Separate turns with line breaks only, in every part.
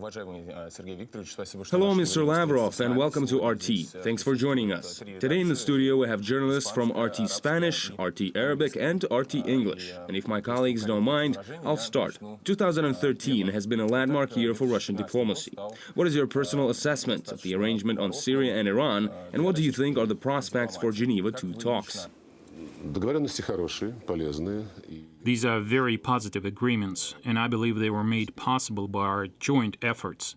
Hello, Mr. Lavrov, and welcome to RT. Thanks for joining us. Today in the studio we have journalists from RT Spanish, RT Arabic, and RT English. And if my colleagues don't mind, I'll start. 2013 has been a landmark year for Russian diplomacy. What is your personal assessment of the arrangement on Syria and Iran, and what do you think are the prospects for Geneva II talks?
These are very positive agreements, and I believe they were made possible by our joint efforts.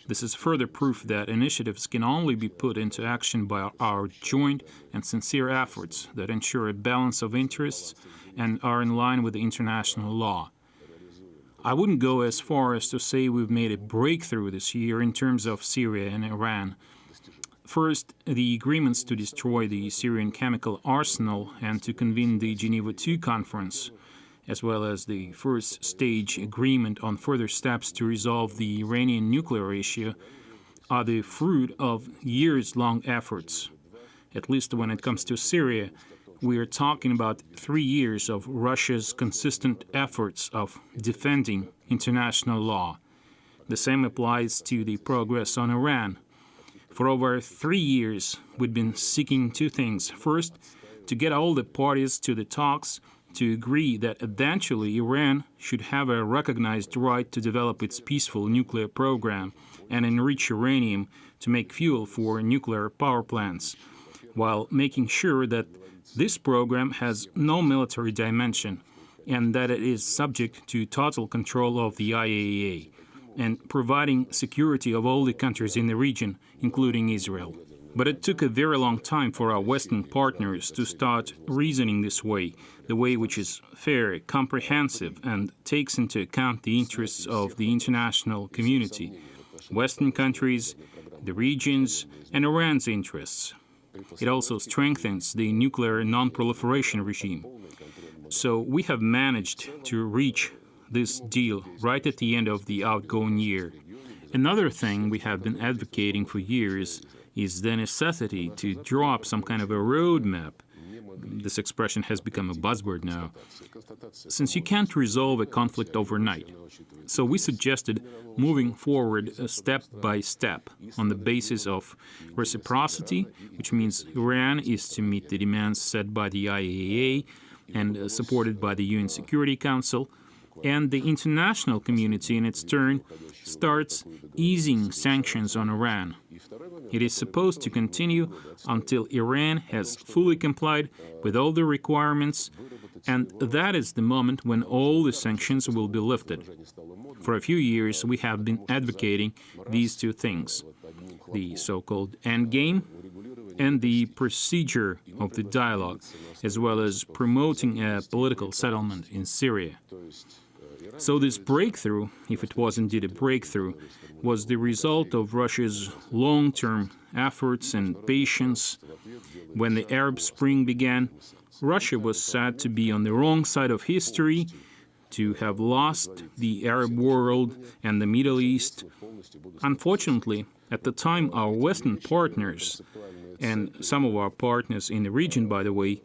This is further proof that initiatives can only be put into action by our joint and sincere efforts that ensure a balance of interests and are in line with the international law. I wouldn't go as far as to say we've made a breakthrough this year in terms of Syria and Iran. First, the agreements to destroy the Syrian chemical arsenal and to convene the Geneva II conference, as well as the first stage agreement on further steps to resolve the Iranian nuclear issue, are the fruit of years-long efforts. At least when it comes to Syria, we are talking about 3 years of Russia's consistent efforts of defending international law. The same applies to the progress on Iran. For over 3 years, we've been seeking two things. First, to get all the parties to the talks to agree that eventually Iran should have a recognized right to develop its peaceful nuclear program and enrich uranium to make fuel for nuclear power plants, while making sure that this program has no military dimension and that it is subject to total control of the IAEA, and providing security of all the countries in the region, including Israel. But it took a very long time for our Western partners to start reasoning this way, the way which is fair, comprehensive, and takes into account the interests of the international community, Western countries, the regions, and Iran's interests. It also strengthens the nuclear non-proliferation regime. So we have managed to reach this deal right at the end of the outgoing year. Another thing we have been advocating for years is the necessity to draw up some kind of a roadmap. This expression has become a buzzword now, since you can't resolve a conflict overnight. So we suggested moving forward step by step on the basis of reciprocity, which means Iran is to meet the demands set by the IAEA and supported by the UN Security Council, and the international community, in its turn, starts easing sanctions on Iran. It is supposed to continue until Iran has fully complied with all the requirements, and that is the moment when all the sanctions will be lifted. For a few years, we have been advocating these two things, the so-called endgame and the procedure of the dialogue, as well as promoting a political settlement in Syria. So this breakthrough, if it was indeed a breakthrough, was the result of Russia's long-term efforts and patience. When the Arab Spring began, Russia was said to be on the wrong side of history, to have lost the Arab world and the Middle East. Unfortunately, at the time, our Western partners, and some of our partners in the region, by the way,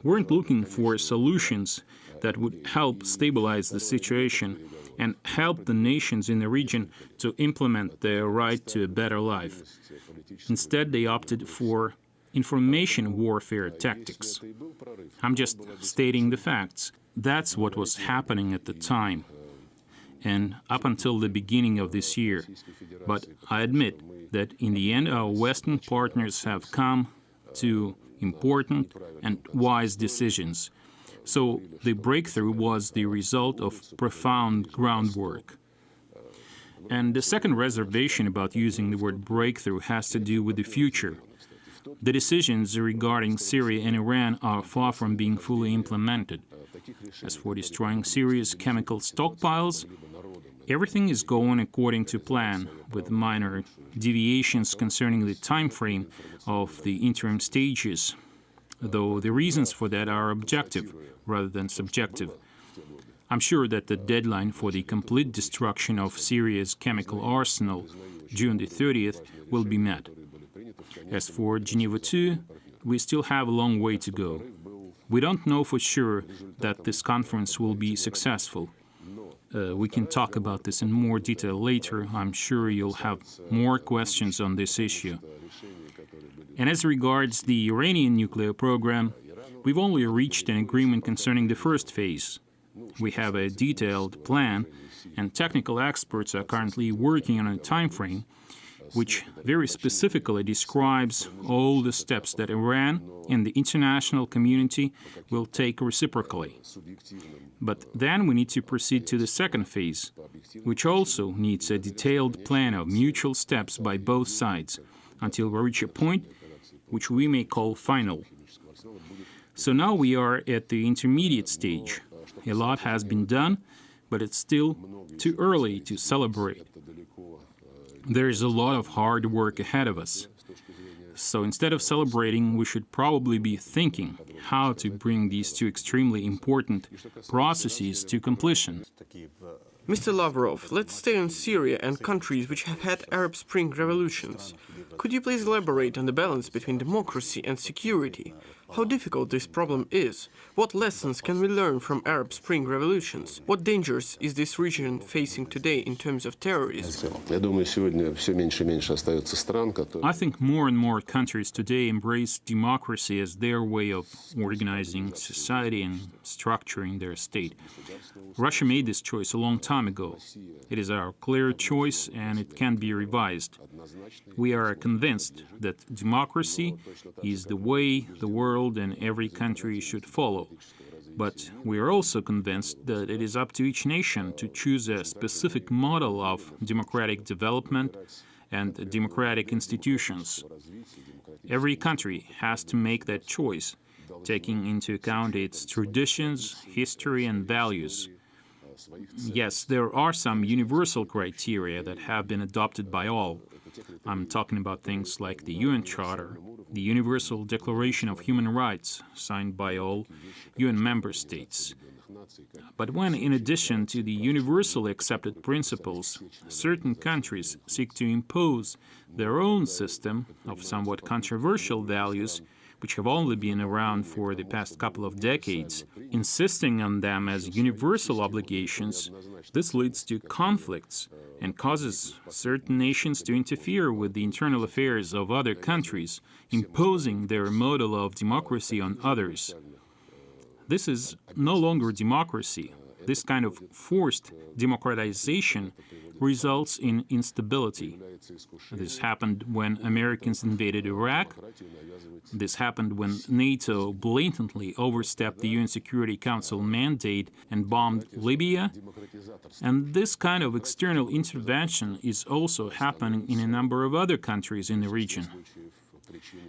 weren't looking for solutions that would help stabilize the situation and help the nations in the region to implement their right to a better life. Instead, they opted for information warfare tactics. I'm just stating the facts. That's what was happening at the time and up until the beginning of this year. But I admit that in the end, our Western partners have come to important and wise decisions. So the breakthrough was the result of profound groundwork. And the second reservation about using the word breakthrough has to do with the future. The decisions regarding Syria and Iran are far from being fully implemented. As for destroying Syria's chemical stockpiles, everything is going according to plan, with minor deviations concerning the time frame of the interim stages, though the reasons for that are objective rather than subjective. I'm sure that the deadline for the complete destruction of Syria's chemical arsenal, June the 30th, will be met. As for Geneva II, we still have a long way to go. We don't know for sure that this conference will be successful. We can talk about this in more detail later. I'm sure you'll have more questions on this issue. And as regards the Iranian nuclear program, we've only reached an agreement concerning the first phase. We have a detailed plan, and technical experts are currently working on a timeframe which very specifically describes all the steps that Iran and the international community will take reciprocally. But then we need to proceed to the second phase, which also needs a detailed plan of mutual steps by both sides until we reach a point which we may call final. So now we are at the intermediate stage. A lot has been done, but it's still too early to celebrate. There is a lot of hard work ahead of us. So instead of celebrating, we should probably be thinking how to bring these two extremely important processes to completion.
Mr. Lavrov, let's stay on Syria and countries which have had Arab Spring revolutions. Could you please elaborate on the balance between democracy and security? How difficult this problem is? What lessons can we learn from Arab Spring revolutions? What dangers is this region facing today in terms of terrorism?
I think more and more countries today embrace democracy as their way of organizing society and structuring their state. Russia made this choice a long time ago. It is our clear choice and it can be revised. We are convinced that democracy is the way the world and every country should follow. But we are also convinced that it is up to each nation to choose a specific model of democratic development and democratic institutions. Every country has to make that choice, taking into account its traditions, history, and values. Yes, there are some universal criteria that have been adopted by all. I'm talking about things like the UN Charter, the Universal Declaration of Human Rights, signed by all UN member states. But when, in addition to the universally accepted principles, certain countries seek to impose their own system of somewhat controversial values, which have only been around for the past couple of decades, insisting on them as universal obligations, this leads to conflicts and causes certain nations to interfere with the internal affairs of other countries, imposing their model of democracy on others. This is no longer democracy. This kind of forced democratization results in instability. This happened when Americans invaded Iraq. This happened when NATO blatantly overstepped the UN Security Council mandate and bombed Libya. And this kind of external intervention is also happening in a number of other countries in the region.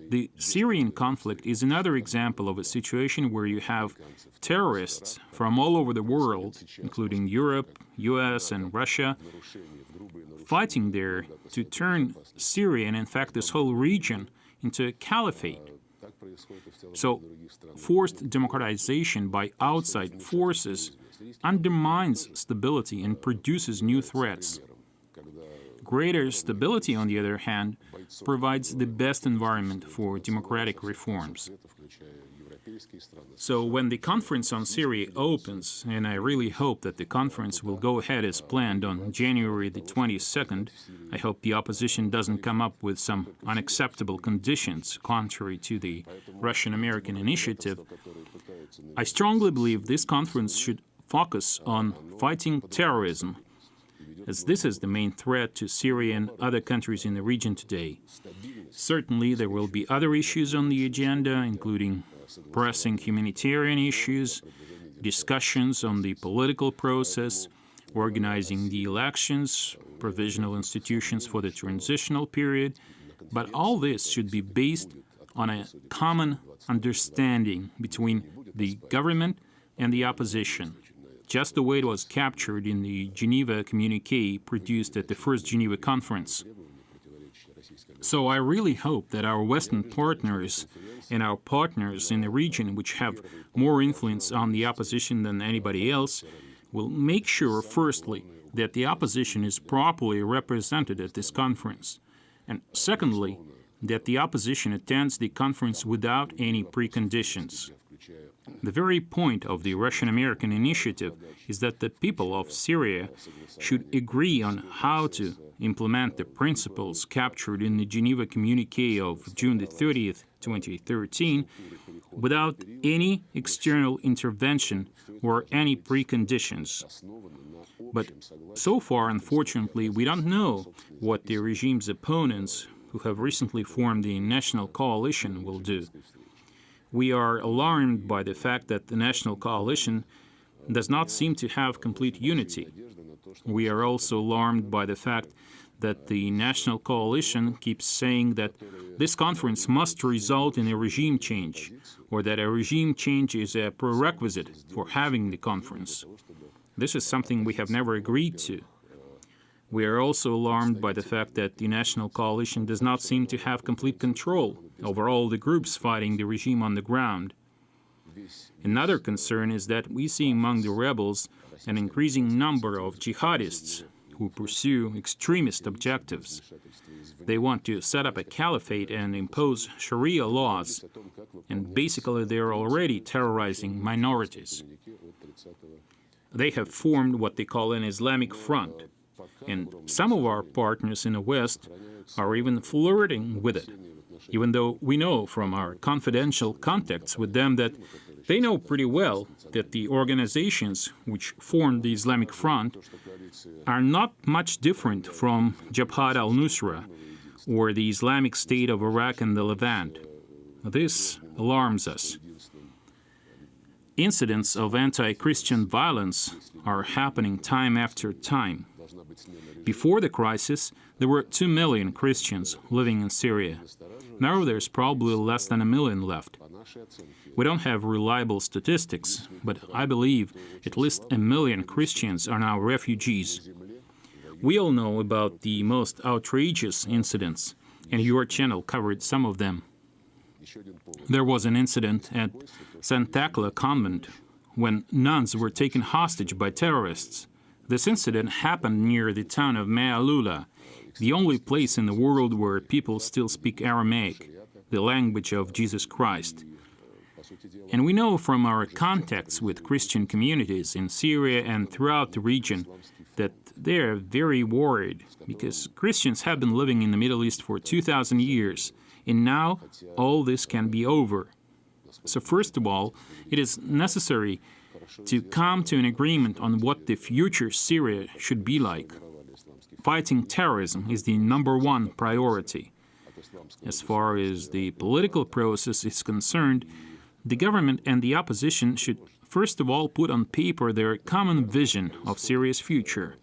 The Syrian conflict is another example of a situation where you have terrorists from all over the world, including Europe, US, and Russia, fighting there to turn Syria, and in fact this whole region, into a caliphate. So, forced democratization by outside forces undermines stability and produces new threats. Greater stability, on the other hand, provides the best environment for democratic reforms. So when the conference on Syria opens, and I really hope that the conference will go ahead as planned on January the 22nd, I hope the opposition doesn't come up with some unacceptable conditions contrary to the Russian-American initiative. I strongly believe this conference should focus on fighting terrorism, as this is the main threat to Syria and other countries in the region today. Certainly, there will be other issues on the agenda, including pressing humanitarian issues, discussions on the political process, organizing the elections, provisional institutions for the transitional period, but all this should be based on a common understanding between the government and the opposition, just the way it was captured in the Geneva communique produced at the first Geneva conference. So I really hope that our Western partners and our partners in the region, which have more influence on the opposition than anybody else, will make sure, firstly, that the opposition is properly represented at this conference, and secondly, that the opposition attends the conference without any preconditions. The very point of the Russian-American initiative is that the people of Syria should agree on how to implement the principles captured in the Geneva Communiqué of June the 30th, 2013, without any external intervention or any preconditions. But so far, unfortunately, we don't know what the regime's opponents, who have recently formed the National Coalition, will do. We are alarmed by the fact that the National Coalition does not seem to have complete unity. We are also alarmed by the fact that the National Coalition keeps saying that this conference must result in a regime change, or that a regime change is a prerequisite for having the conference. This is something we have never agreed to. We are also alarmed by the fact that the National Coalition does not seem to have complete control over all the groups fighting the regime on the ground. Another concern is that we see among the rebels an increasing number of jihadists who pursue extremist objectives. They want to set up a caliphate and impose Sharia laws, and basically they are already terrorizing minorities. They have formed what they call an Islamic front, and some of our partners in the West are even flirting with it, even though we know from our confidential contacts with them that they know pretty well that the organizations which formed the Islamic Front are not much different from Jabhat al-Nusra or the Islamic State of Iraq and the Levant. This alarms us. Incidents of anti-Christian violence are happening time after time. Before the crisis, there were 2 million Christians living in Syria. Now there's probably less than 1 million left. We don't have reliable statistics, but I believe at least 1 million Christians are now refugees. We all know about the most outrageous incidents, and your channel covered some of them. There was an incident at St. Thecla convent when nuns were taken hostage by terrorists. This incident happened near the town of Mealula, the only place in the world where people still speak Aramaic, the language of Jesus Christ. And we know from our contacts with Christian communities in Syria and throughout the region that they are very worried because Christians have been living in the Middle East for 2,000 years, and now all this can be over. So first of all, it is necessary to come to an agreement on what the future Syria should be like. Fighting terrorism is the #1 priority. As far as the political process is concerned, the government and the opposition should first of all put on paper their common vision of Syria's future,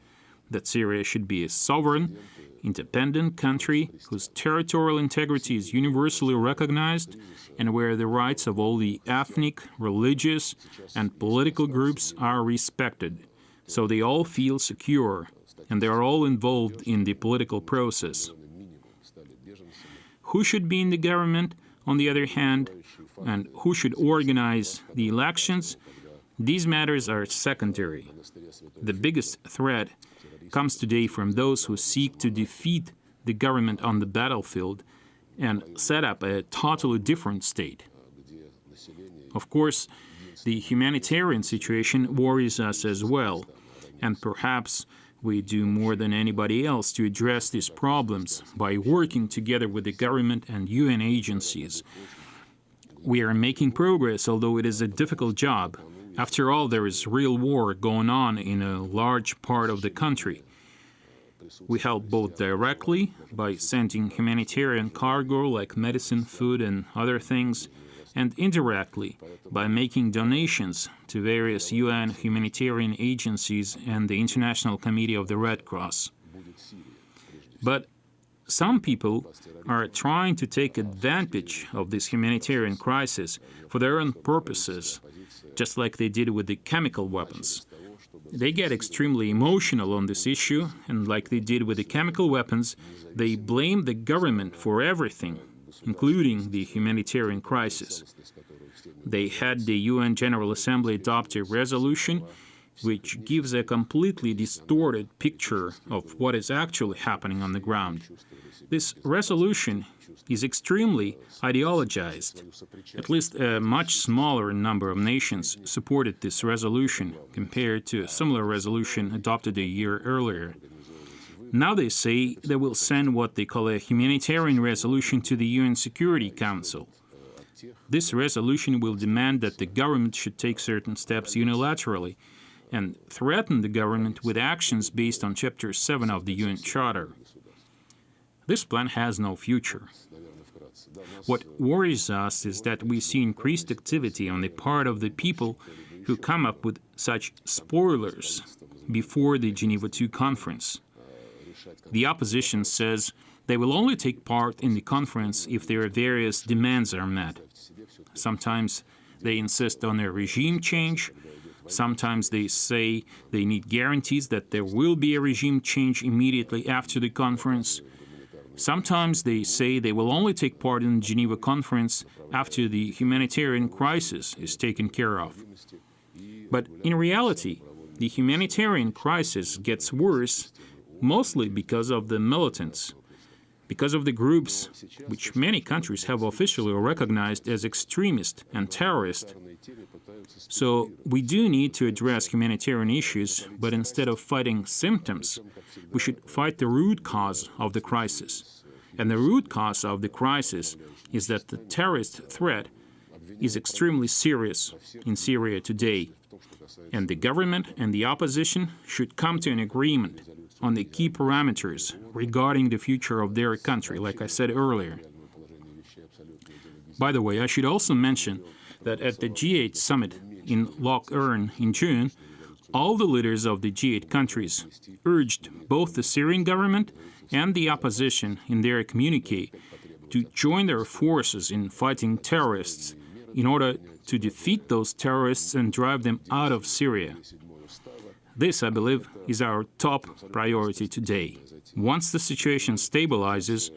that Syria should be a sovereign, independent country whose territorial integrity is universally recognized and where the rights of all the ethnic, religious, and political groups are respected, so they all feel secure and they are all involved in the political process. Who should be in the government, on the other hand, and who should organize the elections, these matters are secondary. The biggest threat comes today from those who seek to defeat the government on the battlefield and set up a totally different state. Of course, the humanitarian situation worries us as well, and perhaps we do more than anybody else to address these problems by working together with the government and UN agencies. We are making progress, although it is a difficult job. After all, there is real war going on in a large part of the country. We help both directly by sending humanitarian cargo like medicine, food, and other things, and indirectly by making donations to various UN humanitarian agencies and the International Committee of the Red Cross. But some people are trying to take advantage of this humanitarian crisis for their own purposes, just like they did with the chemical weapons. They get extremely emotional on this issue, and like they did with the chemical weapons, they blame the government for everything, including the humanitarian crisis. They had the UN General Assembly adopt a resolution which gives a completely distorted picture of what is actually happening on the ground. This resolution is extremely ideologized. At least a much smaller number of nations supported this resolution compared to a similar resolution adopted a year earlier. Now they say they will send what they call a humanitarian resolution to the UN Security Council. This resolution will demand that the government should take certain steps unilaterally and threaten the government with actions based on Chapter 7 of the UN Charter. This plan has no future. What worries us is that we see increased activity on the part of the people who come up with such spoilers before the Geneva II conference. The opposition says they will only take part in the conference if their various demands are met. Sometimes they insist on a regime change. Sometimes they say they need guarantees that there will be a regime change immediately after the conference. Sometimes they say they will only take part in the Geneva conference after the humanitarian crisis is taken care of. But in reality, the humanitarian crisis gets worse mostly because of the militants, because of the groups which many countries have officially recognized as extremist and terrorist. So we do need to address humanitarian issues, but instead of fighting symptoms, we should fight the root cause of the crisis. And the root cause of the crisis is that the terrorist threat is extremely serious in Syria today. And the government and the opposition should come to an agreement on the key parameters regarding the future of their country, like I said earlier. By the way, I should also mention that at the G8 summit in Loch Erne in June, all the leaders of the G8 countries urged both the Syrian government and the opposition in their communiqué to join their forces in fighting terrorists in order to defeat those terrorists and drive them out of Syria. This, I believe, is our top priority today. Once the situation stabilizes,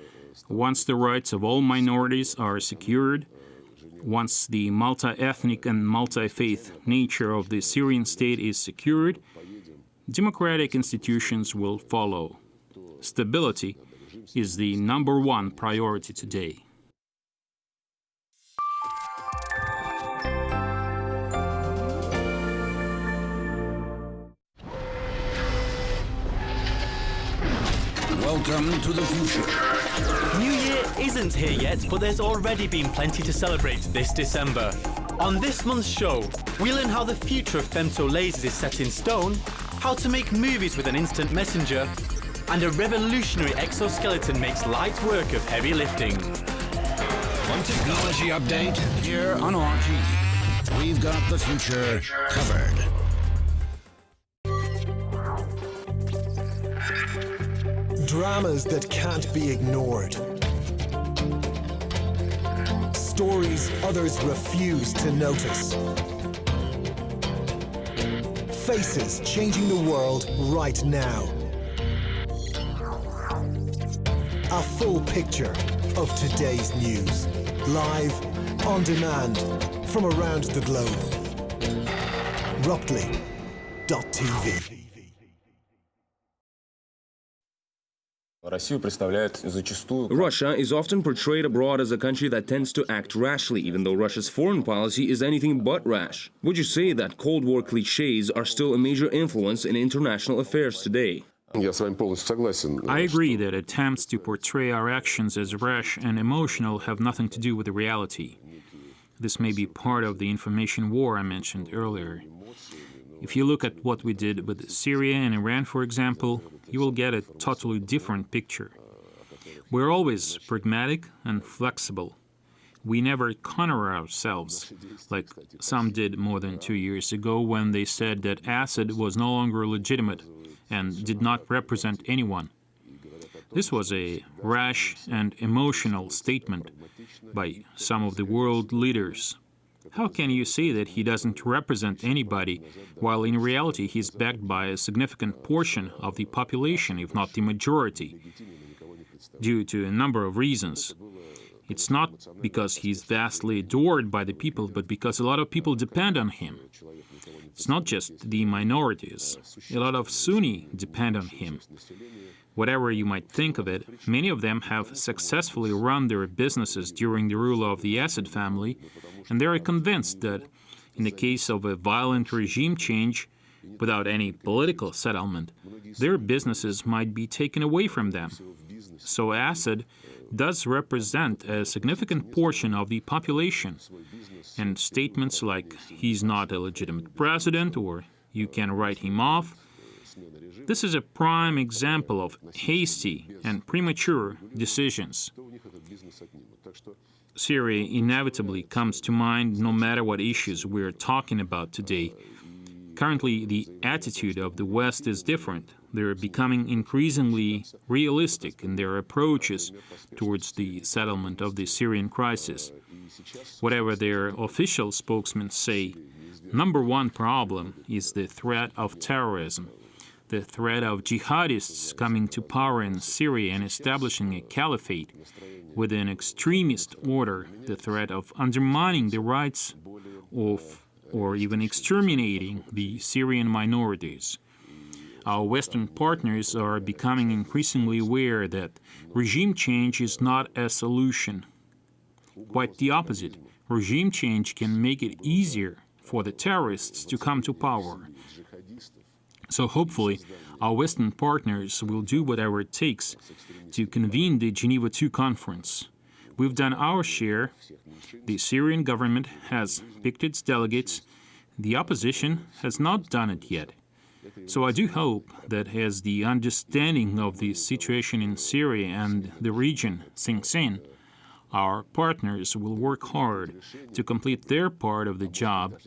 once the rights of all minorities are secured, once the multi-ethnic and multi-faith nature of the Syrian state is secured, democratic institutions will follow. Stability is the number one priority today.
Welcome to the future.
New Year isn't here yet, but there's already been plenty to celebrate this December. On this month's show, we learn how the future of femto lasers is set in stone, how to make movies with an instant messenger, and a revolutionary exoskeleton makes light work of heavy lifting.
One technology update here on RT. We've got the future covered.
Dramas that can't be ignored. Stories others refuse to notice. Faces changing the world right now. A full picture of today's news. Live, on demand, from around the globe. Ruptly.tv.
Russia is often portrayed abroad as a country that tends to act rashly, even though Russia's foreign policy is anything but rash. Would you say that Cold War clichés are still a major influence in international affairs today?
I agree that attempts to portray our actions as rash and emotional have nothing to do with the reality. This may be part of the information war I mentioned earlier. If you look at what we did with Syria and Iran, for example, you will get a totally different picture. We're always pragmatic and flexible. We never corner ourselves, like some did more than 2 years ago when they said that Assad was no longer legitimate and did not represent anyone. This was a rash and emotional statement by some of the world leaders. How can you say that he doesn't represent anybody, while in reality he's backed by a significant portion of the population, if not the majority, due to a number of reasons? It's not because he's vastly adored by the people, but because a lot of people depend on him. It's not just the minorities. A lot of Sunni depend on him. Whatever you might think of it, many of them have successfully run their businesses during the rule of the Assad family, and they are convinced that in the case of a violent regime change, without any political settlement, their businesses might be taken away from them. So Assad does represent a significant portion of the population, and statements like he's not a legitimate president or you can write him off. This is a prime example of hasty and premature decisions. Syria inevitably comes to mind no matter what issues we're talking about today. Currently, the attitude of the West is different. They're becoming increasingly realistic in their approaches towards the settlement of the Syrian crisis. Whatever their official spokesmen say, number one problem is the threat of terrorism, the threat of jihadists coming to power in Syria and establishing a caliphate with an extremist order, the threat of undermining the rights of or even exterminating the Syrian minorities. Our Western partners are becoming increasingly aware that regime change is not a solution. Quite the opposite. Regime change can make it easier for the terrorists to come to power. So hopefully, our Western partners will do whatever it takes to convene the Geneva II conference. We've done our share. The Syrian government has picked its delegates. The opposition has not done it yet. So I do hope that as the understanding of the situation in Syria and the region sinks in, our partners will work hard to complete their part of the job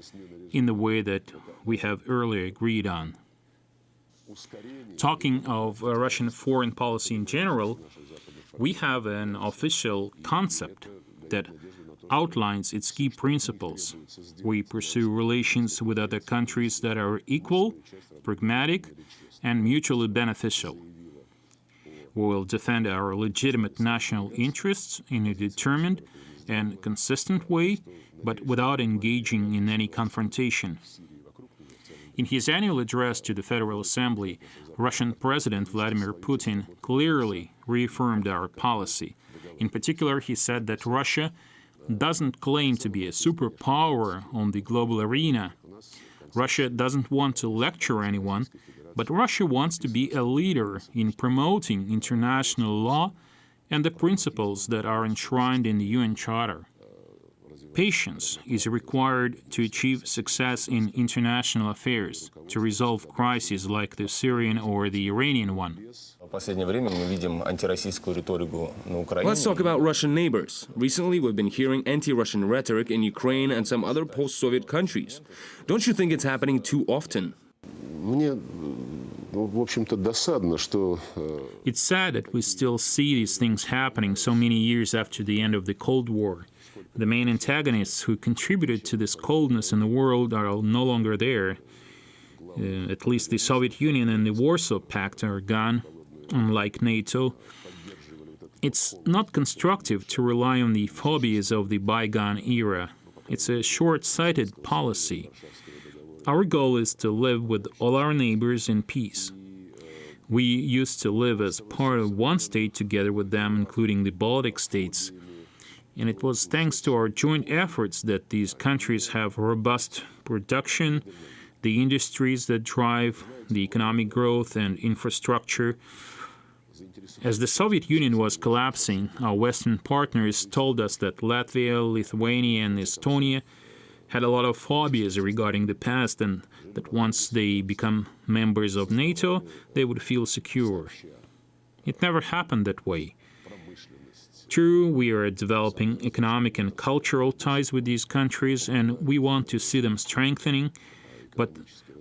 in the way that we have earlier agreed on. Talking of Russian foreign policy in general, we have an official concept that outlines its key principles. We pursue relations with other countries that are equal, pragmatic, and mutually beneficial. We will defend our legitimate national interests in a determined and consistent way, but without engaging in any confrontation. In his annual address to the Federal Assembly, Russian President Vladimir Putin clearly reaffirmed our policy. In particular, he said that Russia doesn't claim to be a superpower on the global arena. Russia doesn't want to lecture anyone, but Russia wants to be a leader in promoting international law and the principles that are enshrined in the UN Charter. Patience is required to achieve success in international affairs, to resolve crises like the Syrian or the Iranian one.
Let's talk about Russian neighbors. Recently, we've been hearing anti-Russian rhetoric in Ukraine and some other post-Soviet countries. Don't you think it's happening too often?
It's sad that we still see these things happening so many years after the end of the Cold War. The main antagonists who contributed to this coldness in the world are no longer there. At least the Soviet Union and the Warsaw Pact are gone, unlike NATO. It's not constructive to rely on the phobias of the bygone era. It's a short-sighted policy. Our goal is to live with all our neighbors in peace. We used to live as part of one state together with them, including the Baltic states. And it was thanks to our joint efforts that these countries have robust production, the industries that drive the economic growth and infrastructure. As the Soviet Union was collapsing, our Western partners told us that Latvia, Lithuania, and Estonia had a lot of phobias regarding the past, and that once they become members of NATO, they would feel secure. It never happened that way. True, we are developing economic and cultural ties with these countries, and we want to see them strengthening. But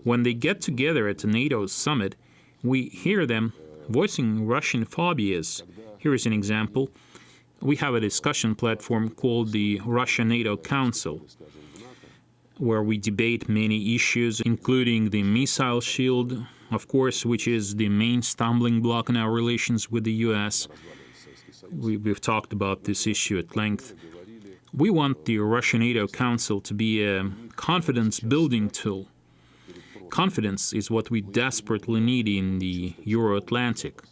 when they get together at the NATO summit, we hear them voicing Russian phobias. Here is an example. We have a discussion platform called the Russia-NATO Council, where we debate many issues, including the missile shield, of course, which is the main stumbling block in our relations with the U.S. We've talked about this issue at length. We want the Russia-NATO Council to be a confidence-building tool. Confidence is what we desperately need in the Euro-Atlantic.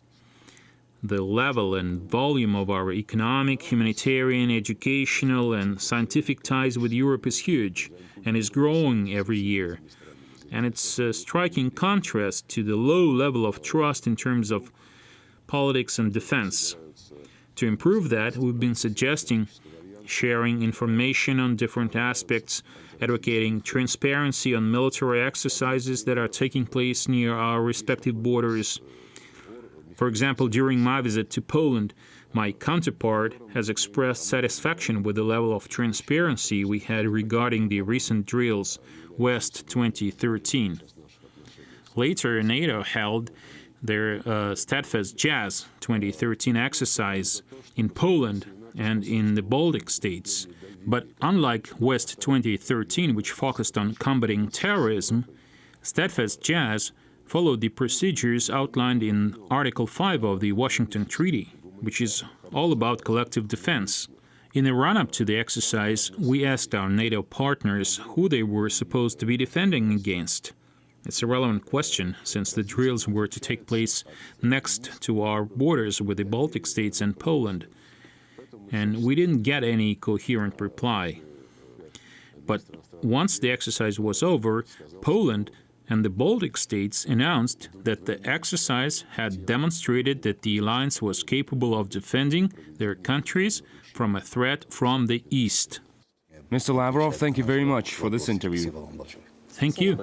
The level and volume of our economic, humanitarian, educational, and scientific ties with Europe is huge and is growing every year. And it's a striking contrast to the low level of trust in terms of politics and defense. To improve that, we've been suggesting sharing information on different aspects, advocating transparency on military exercises that are taking place near our respective borders. For example, during my visit to Poland, my counterpart has expressed satisfaction with the level of transparency we had regarding the recent drills, West 2013. Later, NATO held their Steadfast Jazz 2013 exercise in Poland and in the Baltic states. But unlike West 2013, which focused on combating terrorism, Steadfast Jazz followed the procedures outlined in Article 5 of the Washington Treaty, which is all about collective defense. In the run-up to the exercise, we asked our NATO partners who they were supposed to be defending against. It's a relevant question, since the drills were to take place next to our borders with the Baltic states and Poland. And we didn't get any coherent reply. But once the exercise was over, Poland and the Baltic states announced that the exercise had demonstrated that the alliance was capable of defending their countries from a threat from the east.
Mr. Lavrov, thank you very much for this interview.
Thank you.